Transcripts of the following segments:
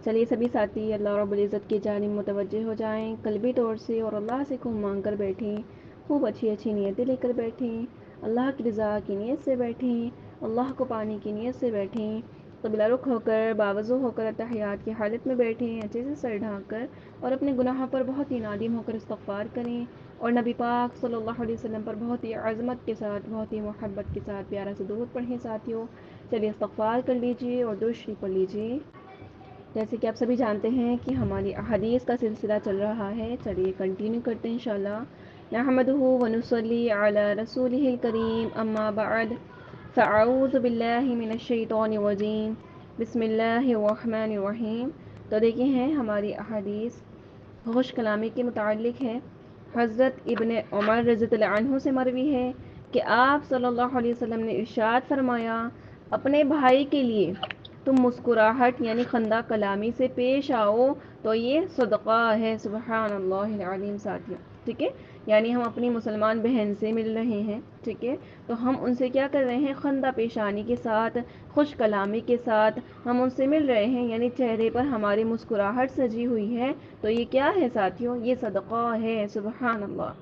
چلیے سبھی ساتھی اللہ رب العزت کی جانب متوجہ ہو جائیں، قلبی طور سے، اور اللہ سے خوب مانگ کر بیٹھیں، خوب اچھی اچھی نیتیں لے کر بیٹھیں، اللہ کی رضا کی نیت سے بیٹھیں، اللہ کو پانے کی نیت سے بیٹھیں، قبلہ رخ ہو کر باوضو ہو کر تحیات کی حالت میں بیٹھیں، اچھے سے سر ڈھانک کر، اور اپنے گناہوں پر بہت ہی نادم ہو کر استغفار کریں، اور نبی پاک صلی اللہ علیہ وسلم پر بہت ہی عظمت کے ساتھ، بہت ہی محبت کے ساتھ پیارا سے درود پڑھیں ساتھیوں۔ چلیے استغفار کر لیجئے اور درود شریف پڑھ لیجئے۔ جیسے کہ آپ سبھی جانتے ہیں کہ ہماری احادیث کا سلسلہ چل رہا ہے، چلیے کنٹینیو کرتے ہیں انشاءاللہ۔ نحمده ونصلی علی رسولہ الکریم، اما بعد فاعوذ باللہ من الشیطان الرجیم، بسم اللہ الرحمن الرحیم۔ تو دیکھیں ہیں ہماری احادیث خوش کلامی کے متعلق ہے۔ حضرت ابن عمر رضی اللہ عنہ سے مروی ہے کہ آپ صلی اللہ علیہ وسلم نے ارشاد فرمایا، اپنے بھائی کے لیے تم مسکراہٹ یعنی خندہ کلامی سے پیش آؤ تو یہ صدقہ ہے۔ سبحان اللہ العظیم ساتھیوں، ٹھیک ہے، یعنی ہم اپنی مسلمان بہن سے مل رہے ہیں، ٹھیک ہے، تو ہم ان سے کیا کر رہے ہیں؟ خندہ پیشانی کے ساتھ، خوش کلامی کے ساتھ ہم ان سے مل رہے ہیں، یعنی چہرے پر ہماری مسکراہٹ سجی ہوئی ہے، تو یہ کیا ہے ساتھیوں؟ یہ صدقہ ہے۔ سبحان اللہ۔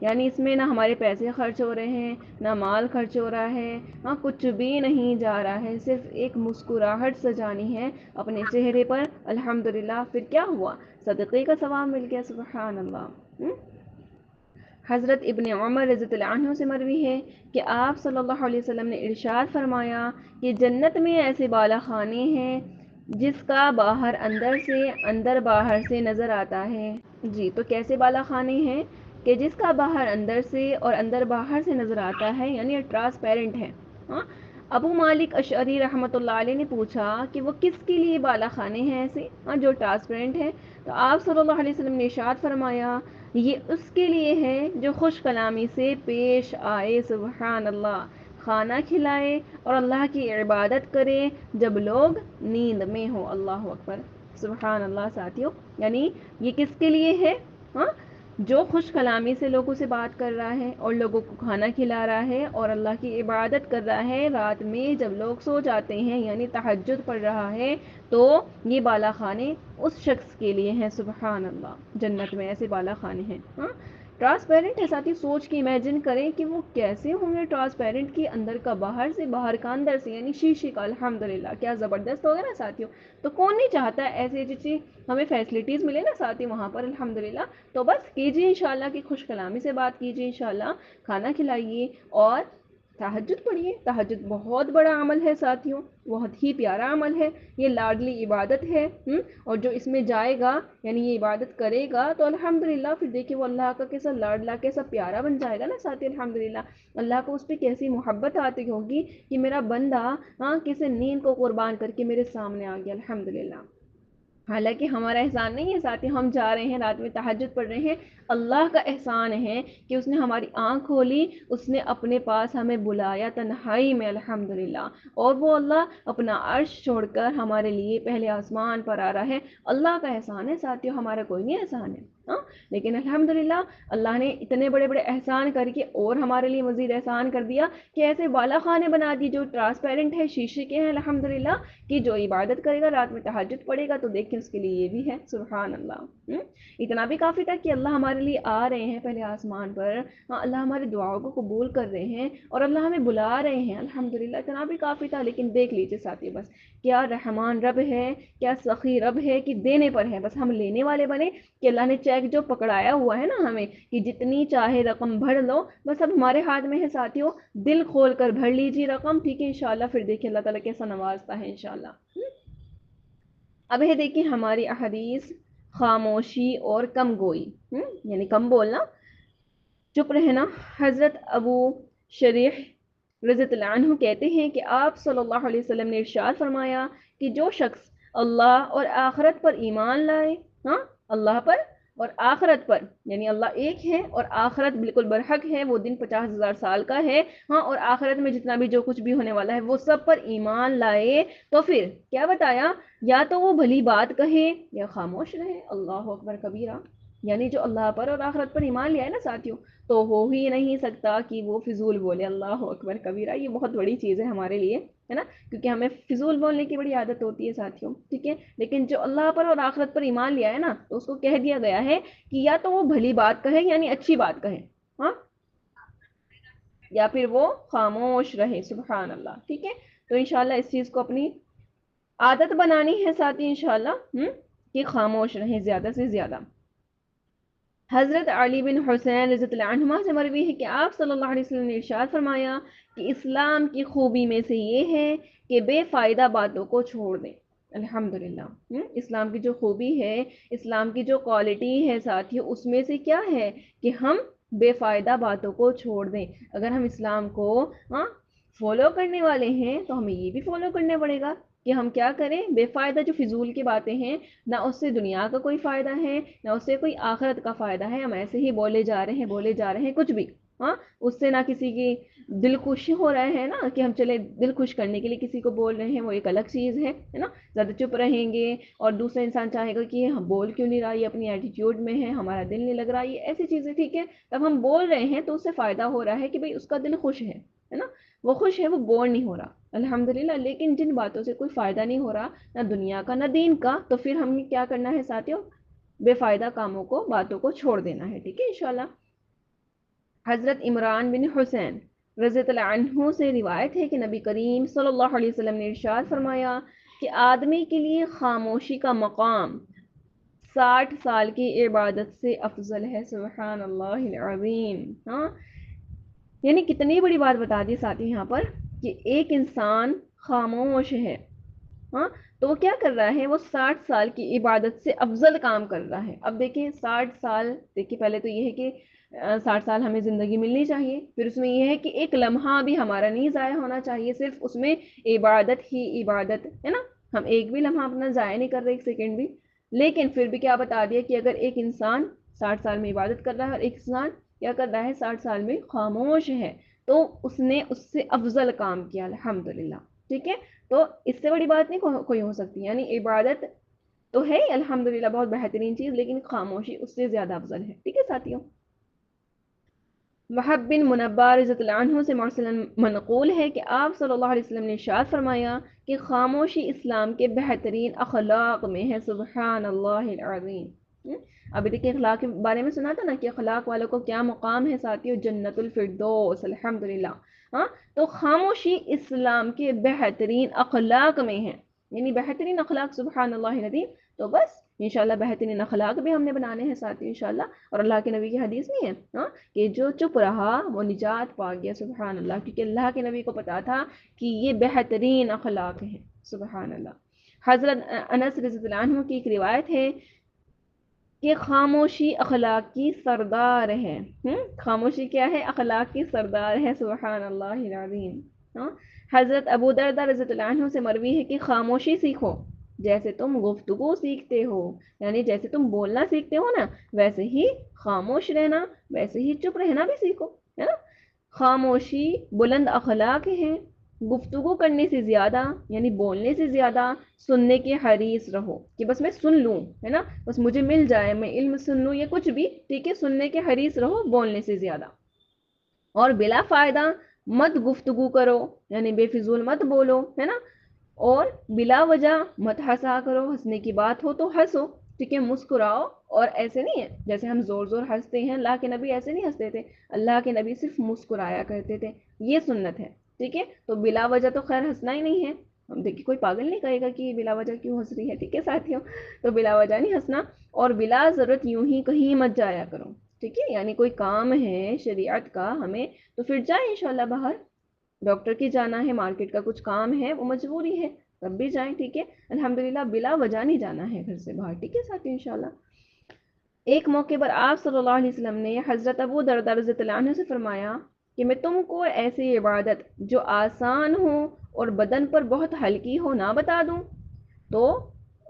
یعنی اس میں نہ ہمارے پیسے خرچ ہو رہے ہیں، نہ مال خرچ ہو رہا ہے، ہاں کچھ بھی نہیں جا رہا ہے، صرف ایک مسکراہٹ سجانی ہے اپنے چہرے پر، الحمدللہ، پھر کیا ہوا؟ صدقے کا ثواب مل گیا۔ سبحان اللہ۔ حضرت ابن عمر رضی اللہ عنہ سے مروی ہے کہ آپ صلی اللہ علیہ وسلم نے ارشاد فرمایا کہ جنت میں ایسے بالا خانے ہیں جس کا باہر اندر سے، اندر باہر سے نظر آتا ہے۔ جی، تو کیسے بالا خانے ہیں؟ کہ جس کا باہر اندر سے اور اندر باہر سے نظر آتا ہے، یعنی ٹرانسپیرنٹ ہے۔ ہاں، ابو مالک اشعری رحمۃ اللہ علیہ نے پوچھا کہ وہ کس کے لیے بالا خانے ہیں ایسے، جو ٹرانسپیرنٹ ہے؟ تو آپ صلی اللہ علیہ وسلم نے ارشاد فرمایا، یہ اس کے لیے ہے جو خوش کلامی سے پیش آئے، سبحان اللہ، کھانا کھلائے اور اللہ کی عبادت کرے جب لوگ نیند میں ہو۔ اللہ اکبر، سبحان اللہ ساتھیوں، یعنی یہ کس کے لیے ہے؟ ہاں، جو خوش کلامی سے لوگوں سے بات کر رہا ہے اور لوگوں کو کھانا کھلا رہا ہے اور اللہ کی عبادت کر رہا ہے رات میں جب لوگ سو جاتے ہیں، یعنی تہجد پڑھ رہا ہے، تو یہ بالا خانے اس شخص کے لیے ہیں۔ سبحان اللہ، جنت میں ایسے بالا خانے ہیں۔ ہاں، ٹرانسپیرنٹ ہے ساتھی، سوچ کے امیجن کریں کہ وہ کیسے ہوں گے ٹرانسپیرنٹ، کی اندر کا باہر سے، باہر کا اندر سے، یعنی شیشے کا۔ الحمدللہ، کیا زبردست ہوگا نا ساتھیوں۔ تو کون نہیں چاہتا ہے ایسی اچھی ہمیں فیسلٹیز ملے نا ساتھی وہاں پر، الحمدللہ۔ تو بس کیجیے انشاءاللہ کہ خوش کلامی سے بات کیجیے، انشاءاللہ کھانا کھلائیے اور تہجد پڑھیے۔ تہجد بہت بڑا عمل ہے ساتھیوں، بہت ہی پیارا عمل ہے، یہ لاڈلی عبادت ہے، اور جو اس میں جائے گا یعنی یہ عبادت کرے گا تو الحمدللہ پھر دیکھیں وہ اللہ کا کیسا لاڈلا، کیسا پیارا بن جائے گا نا ساتھی، الحمدللہ۔ اللہ کو اس پہ کیسی محبت آتی ہوگی کہ میرا بندہ کسی نیند کو قربان کر کے میرے سامنے آ گیا، الحمدللہ۔ حالانکہ ہمارا احسان نہیں ہے ساتھی، ہم جا رہے ہیں رات میں تہجد پڑھ رہے ہیں، اللہ کا احسان ہے کہ اس نے ہماری آنکھ کھولی، اس نے اپنے پاس ہمیں بلایا تنہائی میں، الحمدللہ، اور وہ اللہ اپنا عرش چھوڑ کر ہمارے لیے پہلے آسمان پر آ رہا ہے۔ اللہ کا احسان ہے ساتھیوں، ہمارا کوئی نہیں احسان ہے۔ لیکن الحمدللہ اللہ نے اتنے بڑے بڑے احسان کر کے اور ہمارے لیے مزید احسان کر دیا کہ ایسے بالا خانے بنا دی جو ٹرانسپیرنٹ ہے، شیشے کے ہیں، الحمدللہ، کہ جو عبادت کرے گا رات میں تہجد پڑھے گا تو دیکھیں اس کے لیے یہ بھی ہے۔ سبحان اللہ۔ اتنا بھی کافی تھا کہ اللہ ہمارے لیے آ رہے ہیں پہلے آسمان پر، اللہ ہماری دعاؤں کو قبول کر رہے ہیں اور اللہ ہمیں بلا رہے ہیں، الحمدللہ، اتنا بھی کافی تھا۔ لیکن دیکھ لیجیے ساتھی، بس کیا رحمان رب ہے، کیا سخی رب ہے کہ دینے پر ہے، بس ہم لینے والے بنے کہ اللہ نے چیک جو پکڑایا ہوا ہے نا ہمیں کہ جتنی چاہے رقم بھر لو، بس اب ہمارے ہاتھ میں ہے ساتھیوں، دل کھول کر بھر لیجیے رقم، ٹھیک ہے انشاءاللہ، پھر دیکھیں اللہ تعالیٰ کیسا نوازتا ہے انشاءاللہ۔ اب ہے دیکھیں ہماری احادیث خاموشی اور کم گوئی، یعنی کم بولنا، چپ رہنا۔ حضرت ابو شریح رضی اللہ عنہ کہتے ہیں کہ آپ صلی اللہ علیہ وسلم نے ارشاد فرمایا کہ جو شخص اللہ اور آخرت پر ایمان لائے، اللہ پر اور آخرت پر، یعنی اللہ ایک ہے اور آخرت بالکل برحق ہے، وہ دن 50,000 سال کا ہے، اور آخرت میں جتنا بھی جو کچھ بھی ہونے والا ہے وہ سب پر ایمان لائے، تو پھر کیا بتایا؟ یا تو وہ بھلی بات کہے یا خاموش رہے۔ اللہ اکبر کبیرہ۔ یعنی جو اللہ پر اور آخرت پر ایمان لیا ہے نا ساتھیوں، تو ہو ہی نہیں سکتا کہ وہ فضول بولے اللہ اکبر کبیرہ. یہ بہت بڑی چیز ہے ہمارے لیے، ہے نا، کیونکہ ہمیں فضول بولنے کی بڑی عادت ہوتی ہے ساتھیوں، ٹھیک ہے. لیکن جو اللہ پر اور آخرت پر ایمان لیا ہے نا، تو اس کو کہہ دیا گیا ہے کہ یا تو وہ بھلی بات کہے یعنی اچھی بات کہے، ہاں، یا پھر وہ خاموش رہے. سبحان اللہ. ٹھیک ہے. تو انشاءاللہ اس چیز کو اپنی عادت بنانی ہے ساتھی انشاءاللہ، کہ خاموش رہیں زیادہ سے زیادہ. حضرت علی بن حسین رضی اللہ عنہما سے مروی ہے کہ آپ صلی اللہ علیہ وسلم نے ارشاد فرمایا کہ اسلام کی خوبی میں سے یہ ہے کہ بے فائدہ باتوں کو چھوڑ دیں. الحمدللہ. اسلام کی جو خوبی ہے، اسلام کی جو کوالٹی ہے ساتھیوں، اس میں سے کیا ہے کہ ہم بے فائدہ باتوں کو چھوڑ دیں. اگر ہم اسلام کو فالو کرنے والے ہیں تو ہمیں یہ بھی فالو کرنا پڑے گا کہ ہم کیا کریں. بے فائدہ جو فضول کی باتیں ہیں، نہ اس سے دنیا کا کوئی فائدہ ہے نہ اس سے کوئی آخرت کا فائدہ ہے. ہم ایسے ہی بولے جا رہے ہیں کچھ بھی، اس سے نہ کسی کی دل خوش ہو رہا ہے نا، کہ ہم چلے دل خوش کرنے کے لیے کسی کو بول رہے ہیں، وہ ایک الگ چیز ہے نا. زیادہ چپ رہیں گے اور دوسرا انسان چاہے گا کہ ہم بول کیوں نہیں رہا، یہ اپنی ایٹیٹیوڈ میں ہے، ہمارا دل نہیں لگ رہا، یہ ایسی چیزیں. ٹھیک ہے. تب ہم بول رہے ہیں تو اس سے فائدہ ہو رہا ہے کہ بھئی اس کا دل خوش ہے نا، وہ خوش ہے، وہ بور نہیں ہو رہا. الحمدللہ. لیکن جن باتوں سے کوئی فائدہ نہیں ہو رہا، نہ دنیا کا نہ دین کا، تو پھر ہمیں کیا کرنا ہے ساتھیوں؟ بے فائدہ کاموں کو، باتوں کو چھوڑ دینا ہے. ٹھیک ہے انشاءاللہ. حضرت عمران بن حسین رضی اللہ عنہ سے روایت ہے کہ نبی کریم صلی اللہ علیہ وسلم نے ارشاد فرمایا کہ آدمی کے لیے خاموشی کا مقام 60 سال کی عبادت سے افضل ہے. سبحان اللہ العظیم. یعنی کتنی بڑی بات بتا دی ساتھی یہاں پر کہ ایک انسان خاموش ہے، تو وہ کیا کر رہا ہے؟ وہ 60 سال کی عبادت سے افضل کام کر رہا ہے. اب دیکھیں 60 سال، دیکھیں پہلے تو یہ ہے کہ 60 سال ہمیں زندگی ملنی چاہیے، پھر اس میں یہ ہے کہ ایک لمحہ بھی ہمارا نہیں ضائع ہونا چاہیے، صرف اس میں عبادت ہی عبادت ہے نا. ہم ایک بھی لمحہ اپنا ضائع نہیں کر رہے، ایک سیکنڈ بھی. لیکن پھر بھی کیا بتا دیا کہ اگر ایک انسان 60 سال میں عبادت کر رہا ہے اور ایک انسان کیا کر رہا ہے 60 سال میں خاموش ہے، تو اس نے اس سے افضل کام کیا. الحمدللہ. ٹھیک ہے. تو اس سے بڑی بات نہیں کوئی ہو سکتی. یعنی عبادت تو ہے الحمدللہ بہت بہترین چیز، لیکن خاموشی اس سے زیادہ افضل ہے. ٹھیک ہے ساتھیوں. وہب بن منبہ رضی اللہ عنہ سے مرسلاً منقول ہے کہ آپ صلی اللہ علیہ وسلم نے ارشاد فرمایا کہ خاموشی اسلام کے بہترین اخلاق میں ہے. سبحان اللہ العظیم. ابھی دیکھیں اخلاق کے بارے میں سنا تھا نا کہ اخلاق والوں کو کیا مقام ہے ساتھیوں؟ جنت الفردوس. الحمدللہ. تو خاموشی اسلام کے بہترین اخلاق میں ہے، یعنی بہترین اخلاق. سبحان اللہ العظیم. تو بس انشاءاللہ بہترین اخلاق بھی ہم نے بنانے ہیں ساتھی انشاءاللہ. اور اللہ کے نبی کی حدیث نہیں ہے کہ جو چپ رہا وہ نجات پا گیا. سبحان اللہ. کیونکہ اللہ کے نبی کو پتا تھا کہ یہ بہترین اخلاق ہیں. سبحان اللہ. حضرت انس رضی اللہ عنہ کی ایک روایت ہے کہ خاموشی اخلاق کی سردار ہے. خاموشی کیا ہے؟ اخلاق کی سردار ہے. سبحان اللہ العظیم. حضرت ابو دردہ رضی اللہ عنہ سے مروی ہے کہ خاموشی سیکھو جیسے تم گفتگو سیکھتے ہو. یعنی جیسے تم بولنا سیکھتے ہو نا، ویسے ہی خاموش رہنا، ویسے ہی چپ رہنا بھی سیکھو، ہے نا. خاموشی بلند اخلاق ہے. گفتگو کرنے سے زیادہ، یعنی بولنے سے زیادہ سننے کے حریص رہو کہ بس میں سن لوں، ہے نا، بس مجھے مل جائے، میں علم سن لوں یا کچھ بھی. ٹھیک ہے. سننے کے حریص رہو بولنے سے زیادہ. اور بلا فائدہ مت گفتگو کرو، یعنی بے فضول مت بولو، ہے نا. اور بلا وجہ مت ہنسا کرو. ہنسنے کی بات ہو تو ہنسو. ٹھیک ہے. مسکراؤ. اور ایسے نہیں ہے جیسے ہم زور زور ہنستے ہیں، اللہ کے نبی ایسے نہیں ہنستے تھے. اللہ کے نبی صرف مسکرایا کرتے تھے. یہ سنت ہے. ٹھیک ہے. تو بلا وجہ تو خیر ہنسنا ہی نہیں ہے. ہم دیکھیے کوئی پاگل نہیں کہے گا کہ بلا وجہ کیوں ہنس رہی ہے. ٹھیک ہے ساتھیوں. تو بلا وجہ نہیں ہنسنا. اور بلا ضرورت یوں ہی کہیں مت جایا کرو. ٹھیک ہے. یعنی کوئی کام ہے شریعت کا ہمیں، تو پھر جائیں انشاءاللہ باہر. ڈاکٹر کی جانا ہے، مارکیٹ کا کچھ کام ہے، وہ مجبوری ہے، تب بھی جائیں. ٹھیک ہے. الحمدللہ بلا وجہ نہیں جانا ہے گھر سے باہر. ٹھیک ہے ساتھی انشاءاللہ. ایک موقع پر آپ صلی اللہ علیہ وسلم نے حضرت ابو دردہ رضی اللہ عنہ سے فرمایا کہ میں تم کو ایسی عبادت جو آسان ہو اور بدن پر بہت ہلکی ہو نہ بتا دوں؟ تو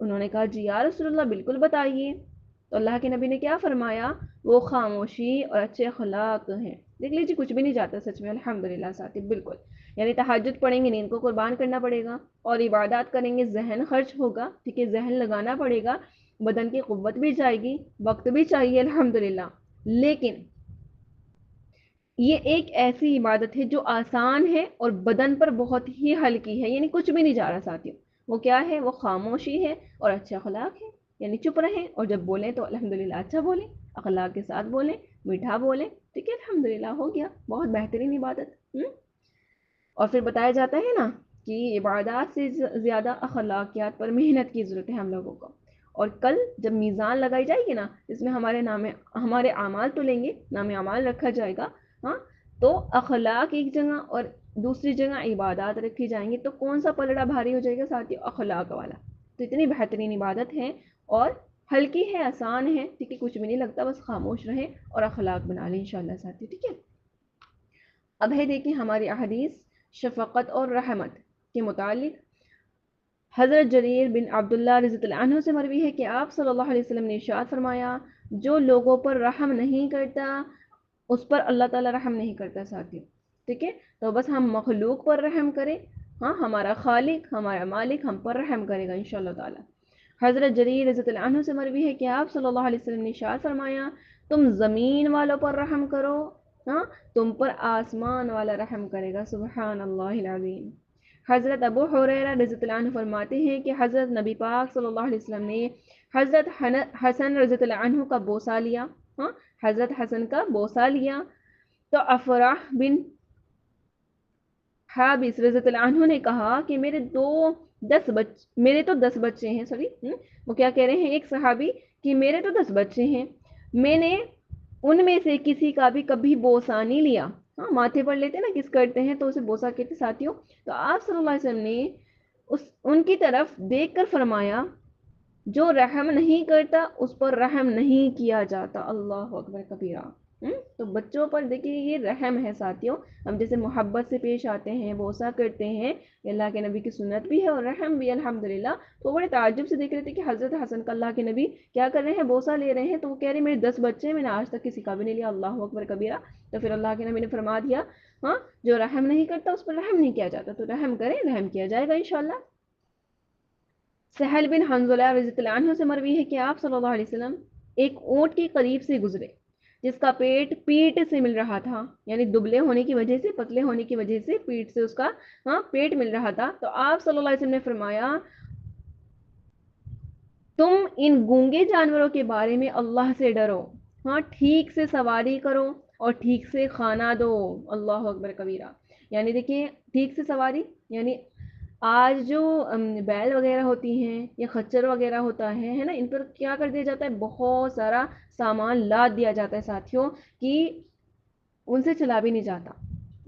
انہوں نے کہا جی یا رسول اللہ بالکل بتائیے. تو اللہ کے نبی نے کیا فرمایا؟ وہ خاموشی اور اچھے اخلاق ہیں. دیکھ لیجیے کچھ بھی نہیں جاتا سچ میں. الحمدللہ ساتھی بالکل. یعنی تہجد پڑھیں گے، نیند کو قربان کرنا پڑے گا، اور عبادات کریں گے ذہن خرچ ہوگا. ٹھیک ہے. ذہن لگانا پڑے گا. بدن کی قوت بھی جائے گی، وقت بھی چاہیے الحمدللہ، لیکن یہ ایک ایسی عبادت ہے جو آسان ہے اور بدن پر بہت ہی ہلکی ہے، یعنی کچھ بھی نہیں جا رہا ساتھیوں۔ وہ کیا ہے؟ وہ خاموشی ہے اور اچھا اخلاق ہے، یعنی چپ رہیں اور جب بولیں تو الحمدللہ اچھا بولیں، اخلاق کے ساتھ بولیں، میٹھا بولیں، ٹھیک ہے، الحمدللہ ہو گیا، بہت بہترین عبادت۔ اور پھر بتایا جاتا ہے نا کہ عبادات سے زیادہ اخلاقیات پر محنت کی ضرورت ہے ہم لوگوں کو۔ اور کل جب میزان لگائی جائے گی نا، جس میں ہمارے اعمال تو لیں گے، نام اعمال رکھا جائے گا، ہاں، تو اخلاق ایک جگہ اور دوسری جگہ عبادات رکھی جائیں گی، تو کون سا پلڑا بھاری ہو جائے گا ساتھی؟ اخلاق والا۔ تو اتنی بہترین عبادت ہے اور ہلکی ہے، آسان ہے، ٹھیک ہے، کچھ بھی نہیں لگتا، بس خاموش رہیں اور اخلاق بنا لیں انشاءاللہ ساتھی، ٹھیک ہے۔ اب ہے دیکھیں ہماری احادیث شفقت اور رحمت کے متعلق۔ حضرت جریر بن عبداللہ رضی اللہ عنہ سے مروی ہے کہ آپ صلی اللہ علیہ وسلم نے ارشاد فرمایا، جو لوگوں پر رحم نہیں کرتا اس پر اللہ تعالیٰ رحم نہیں کرتا ساتھیوں، ٹھیک ہے۔ تو بس ہم مخلوق پر رحم کریں، ہاں، ہمارا خالق ہمارا مالک ہم پر رحم کرے گا انشاءاللہ تعالیٰ۔ حضرت جریر رضی اللہ عنہ سے مروی ہے کہ آپ صلی اللہ علیہ وسلم نے ارشاد فرمایا، تم زمین والوں پر رحم کرو، ہاں، تم پر آسمان والا رحم کرے گا، سبحان اللہ العظیم۔ حضرت ابو حریرہ رضی اللہ عنہ فرماتے ہیں کہ حضرت نبی پاک صلی اللہ علیہ وسلم نے حضرت حسن رضی اللہ عنہ کا بوسہ لیا، ہاں، حضرت حسن کا بوسہ لیا، تو افراح بن حابس رضی اللہ عنہ نے کہا کہ میرے تو 10 بچے ہیں، وہ کیا کہہ رہے ہیں ایک صحابی کہ میرے تو 10 بچے ہیں، میں نے ان میں سے کسی کا بھی کبھی بوسہ نہیں لیا، ہاں، ماتھے پر لیتے نا کس کرتے ہیں تو اسے بوسہ کہتے ساتھیوں۔ تو آپ صلی اللہ علیہ وسلم نے ان کی طرف دیکھ کر فرمایا، جو رحم نہیں کرتا اس پر رحم نہیں کیا جاتا، اللہ اکبر کبیرہ۔ تو بچوں پر دیکھیے یہ رحم ہے ساتھیوں، ہم جیسے محبت سے پیش آتے ہیں، بوسہ کرتے ہیں، اللہ کے نبی کی سنت بھی ہے اور رحم بھی الحمدللہ۔ تو بڑے تعجب سے دیکھ رہے تھے کہ حضرت حسن کا اللہ کے نبی کیا کر رہے ہیں؟ بوسہ لے رہے ہیں، تو وہ کہہ رہے ہیں میرے 10 بچے ہیں، میں نے آج تک کسی کا بھی نہیں لیا، اللہ اکبر کبیرہ۔ تو پھر اللہ کے نبی نے فرما دیا، ہاں، جو رحم نہیں کرتا اس پر رحم نہیں کیا جاتا، تو رحم کریں، رحم کیا جائے گا انشاءاللہ۔ سہل بن حنظلہ رضی اللہ عنہ سے مروی ہے کہ آپ صلی اللہ علیہ وسلم ایک اونٹ کے قریب سے گزرے جس کا پیٹ پیٹ سے مل رہا تھا، یعنی دبلے ہونے کی وجہ سے، پتلے ہونے کی وجہ سے پیٹ سے اس کا پیٹ مل رہا تھا۔ تو آپ صلی اللہ علیہ وسلم نے فرمایا، تم ان گونگے جانوروں کے بارے میں اللہ سے ڈرو، ہاں، ٹھیک سے سواری کرو اور ٹھیک سے کھانا دو، اللہ اکبر کبیرہ۔ یعنی دیکھیے ٹھیک سے سواری، یعنی آج جو بیل وغیرہ ہوتی ہیں یا خچر وغیرہ ہوتا ہے نا، ان پر کیا کر دیا جاتا ہے؟ بہت سارا سامان لاد دیا جاتا ہے ساتھیوں، کہ ان سے چلا بھی نہیں جاتا۔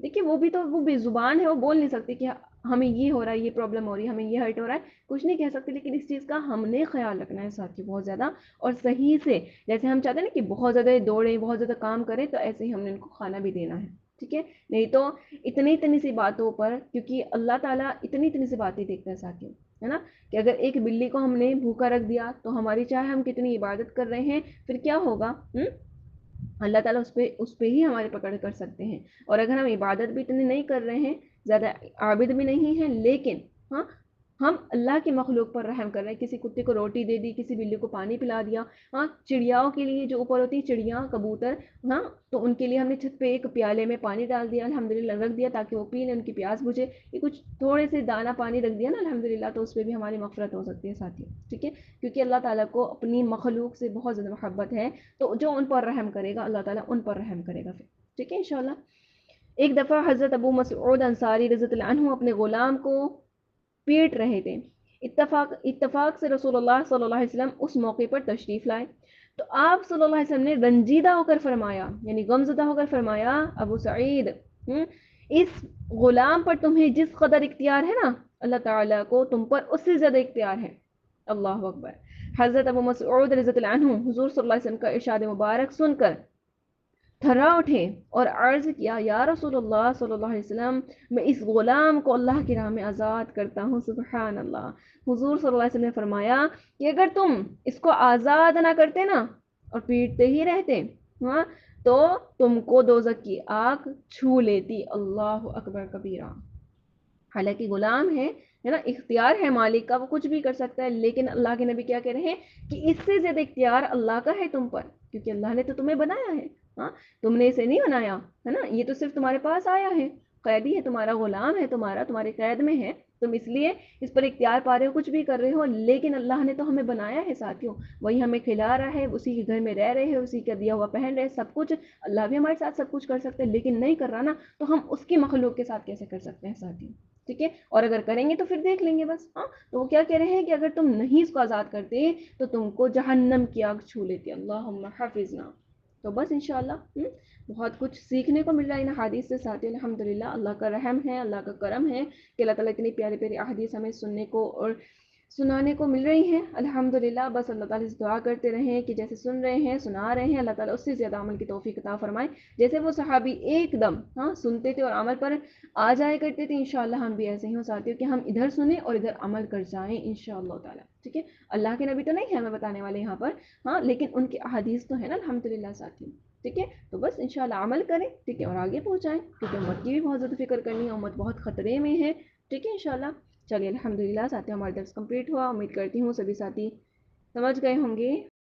دیکھیے وہ بھی تو وہ بے زبان ہے، وہ بول نہیں سکتی کہ ہمیں یہ ہو رہا ہے، یہ پرابلم ہو رہی ہے، ہمیں یہ ہرٹ ہو رہا ہے، کچھ نہیں کہہ سکتے، لیکن اس چیز کا ہم نے خیال رکھنا ہے ساتھیوں بہت زیادہ اور صحیح سے۔ جیسے ہم چاہتے ہیں نا کہ بہت زیادہ دوڑیں، بہت زیادہ کام کریں، تو ایسے ہی ہم نے ان کو کھانا بھی دینا ہے، ٹھیک ہے۔ نہیں تو اتنی سی باتوں پر، کیونکہ اللہ تعالیٰ اتنی سی باتیں دیکھتا ہے ساتھیوں، ہے نا، کہ اگر ایک بلی کو ہم نے بھوکا رکھ دیا تو ہماری چاہے ہم کتنی عبادت کر رہے ہیں پھر کیا ہوگا؟ اللہ تعالیٰ اس پہ ہی ہمارے پکڑ کر سکتے ہیں۔ اور اگر ہم عبادت بھی اتنی نہیں کر رہے ہیں، زیادہ عابد بھی نہیں ہیں، لیکن ہاں ہم اللہ کے مخلوق پر رحم کر رہے ہیں، کسی کتے کو روٹی دے دی، کسی بلی کو پانی پلا دیا، ہاں، چڑیاؤں کے لیے جو اوپر ہوتی ہیں چڑیاں کبوتر، ہاں، تو ان کے لیے ہم نے چھت پہ ایک پیالے میں پانی ڈال دیا، الحمدللہ رکھ دیا تاکہ وہ پی لیں، ان کی پیاس بجھے، یہ کچھ تھوڑے سے دانہ پانی رکھ دیا نا الحمدللہ، تو اس پہ بھی ہماری مغفرت ہو سکتی ہے ساتھی، ٹھیک ہے، کیونکہ اللہ تعالیٰ کو اپنی مخلوق سے بہت زیادہ محبت ہے، تو جو ان پر رحم کرے گا اللہ تعالیٰ ان پر رحم کرے گا پھر، ٹھیک ہے انشاءاللہ۔ ایک دفعہ حضرت ابو مسعود انصاری رضی اللہ عنہ اپنے غلام کو پیٹ رہے تھے، اتفاق سے رسول اللہ صلی اللہ علیہ وسلم اس موقع پر تشریف لائے، تو آپ صلی اللہ علیہ وسلم نے رنجیدہ ہو کر فرمایا، یعنی غمزدہ ہو کر فرمایا، ابو سعید، اس غلام پر تمہیں جس قدر اختیار ہے نا، اللہ تعالیٰ کو تم پر اس سے زیادہ اختیار ہے، اللہ اکبر۔ حضرت ابو مسعود رضی اللہ عنہ حضور صلی اللہ علیہ وسلم کا ارشاد مبارک سن کر تھرا اٹھے اور عرض کیا، یا رسول اللہ صلی اللہ علیہ وسلم، میں اس غلام کو اللہ کی راہ میں آزاد کرتا ہوں، سبحان اللہ۔ حضور صلی اللہ علیہ وسلم نے فرمایا کہ اگر تم اس کو آزاد نہ کرتے نا اور پیٹتے ہی رہتے، ہاں، تو تم کو دوزخ کی آگ چھو لیتی، اللہ اکبر کبیرہ۔ حالانکہ غلام ہے ہے نا, اختیار ہے مالک کا, وہ کچھ بھی کر سکتا ہے, لیکن اللہ کے نبی کیا کہہ رہے ہیں کہ اس سے زیادہ اختیار اللہ کا ہے تم پر, کیونکہ اللہ نے تو تمہیں بنایا ہے. ہاں, تم نے اسے نہیں بنایا ہے نا, یہ تو صرف تمہارے پاس آیا ہے, قیدی ہے تمہارا, غلام ہے تمہارا, تمہارے قید میں ہے, تم اس لیے اس پر اختیار پا رہے ہو, کچھ بھی کر رہے ہو, لیکن اللہ نے تو ہمیں بنایا ہے ساتھیوں, وہی ہمیں کھلا رہا ہے, اسی کے گھر میں رہ رہے ہیں, اسی کا دیا ہوا پہن رہے, سب کچھ اللہ بھی ہمارے ساتھ سب کچھ کر سکتے ہیں, لیکن نہیں کر رہا نا, تو ہم اس کی مخلوق کے ساتھ کیسے کر سکتے ہیں ساتھیوں. ٹھیک ہے, اور اگر کریں گے تو پھر دیکھ لیں گے بس. ہاں, تو وہ کیا کہہ رہے ہیں کہ اگر تم نہیں اس کو آزاد کرتے تو تم کو جہنم کی آگ چھو لیتی. اللہم حافظنا. تو بس انشاءاللہ بہت کچھ سیکھنے کو مل رہا ہے ان حدیث سے ساتھ. الحمدللہ اللہ کا رحم ہے, اللہ کا کرم ہے کہ اللہ تعالیٰ اتنی پیاری پیاری احادیث ہمیں سننے کو اور سنانے کو مل رہی ہیں. الحمدللہ, بس اللہ تعالیٰ سے دعا کرتے رہیں کہ جیسے سن رہے ہیں, سنا رہے ہیں, اللہ تعالیٰ اس سے زیادہ عمل کی توفیق عطا فرمائے. جیسے وہ صحابی ایک دم سنتے تھے اور عمل پر آ جائے کرتے تھے, انشاءاللہ ہم بھی ایسے ہی ہوں ساتھیوں کہ ہم ادھر سنیں اور ادھر عمل کر جائیں انشاءاللہ تعالیٰ. ٹھیک ہے, اللہ کے نبی تو نہیں ہے ہمیں بتانے والے یہاں پر, لیکن ان کے احادیث تو ہے نا الحمدللہ ساتھیوں. ٹھیک ہے, تو بس انشاءاللہ عمل کریں, ٹھیک ہے, اور آگے پہنچائیں, کیونکہ امت کی بھی بہت زیادہ فکر کرنی ہے, امت بہت خطرے میں ہے. ٹھیک ہے انشاءاللہ. چلیے الحمدللہ ساتھیوں, ہمارا درس کمپلیٹ ہوا, امید کرتی ہوں سبھی ساتھی سمجھ گئے ہوں گے.